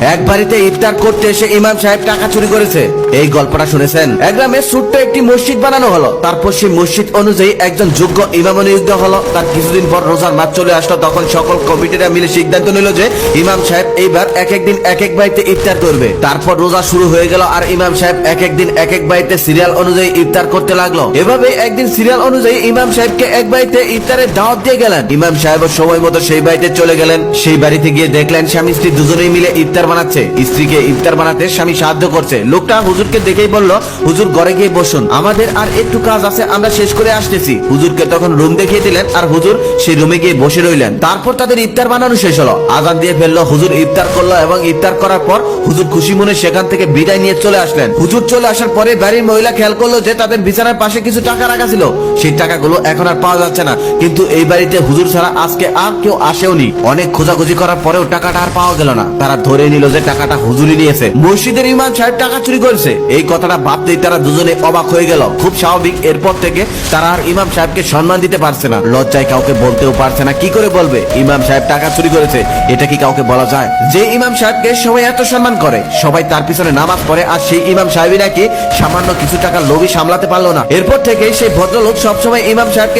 এক বাড়িতে ইফতার করতে এসে ইমাম সাহেব টাকা চুরি করেছে। এই গল্পটা শুনেছেন? এক গ্রামে ছোট্ট একটি মসজিদ বানানো হলো। তারপর সেই মসজিদ অনুযায়ী একজন যোগ্য ইমাম নিযুক্ত হলো। তার কিছুদিন পর রোজার মাস চলে আসলো। তখন সকল কমিটিরা মিলে সিদ্ধান্ত নিল যে ইমাম সাহেব এইবার এক এক দিন এক এক বাড়িতে ইফতার করবে। তারপর রোজা শুরু হয়ে গেল আর ইমাম সাহেব এক এক দিন এক এক বাড়িতে সিরিয়াল অনুযায়ী ইফতার করতে লাগলো। এভাবে একদিন সিরিয়াল অনুযায়ী ইমাম সাহেবকে এক বাড়িতে ইফতারের দাওয়াত দিয়ে গেলেন। ইমাম সাহেব সময় মতো সেই বাড়িতে চলে গেলেন। সেই বাড়িতে গিয়ে দেখলেন স্বামী স্ত্রী দুজনেই মিলে ইফতার বানাচ্ছে। স্ত্রীকে ইফতার বানাতে স্বামী সাহায্য করছে। লোকটা হুজুরকে দেখেই বলল, হুজুর ঘরে গিয়ে বসুন, আমাদের আর একটু কাজ আছে, আমরা শেষ করে আসতেছি। হুজুরকে তখন রুম দেখিয়ে দিলেন আর হুজুর সেই রুমে গিয়ে বসে রইলেন। তারপর তাদের ইফতার বানানো শেষ হলো। আজান দিয়ে ফেললো। হুজুর ইফতার করলো এবং ইফতার করার পর হুজুর খুশি মনে সেখান থেকে বিদায় নিয়ে চলে আসলেন। হুজুর চলে আসার পরে বাড়ির মহিলা খেয়াল করলো যে তাদের বিছানার পাশে কিছু টাকা রাখা ছিল। সেই টাকাগুলো এখন আর পাওয়া যাচ্ছে না। কিন্তু এই বাড়িতে হুজুর ছাড়া আজকে আর কেউ আসেওনি। অনেক খোঁজাখুঁজি করার পরেও টাকাটা আর পাওয়া গেল না। তারা ধরে নিল যে টাকাটা হুজুরই নিয়েছে। মসজিদের ইমাম সাহেব টাকা চুরি করেছে। এই কথাটা ভাবতেই তারা দুজনে অবাক হয়ে গেল। খুব স্বাভাবিক। এরপর থেকে তারা আর ইমাম সাহেবকে সম্মান দিতে পারছে না। লজ্জায় কাউকে বলতেও পারছে না। কি করে বলবে ইমাম সাহেব টাকা চুরি করেছে? এটা কি কাউকে বলা যায়? যে ইমাম সাহেবকে সবাই এত সম্মান করে, সবাই তার পিছনে নামাজ পড়ে, আর সেই ইমাম সাহেবই নাকি সামান্য কিছু টাকা লোভী সামলাতে পারলো না। এরপর থেকে সেই ভদ্রলোক সবসময় ইমাম সাহেবকে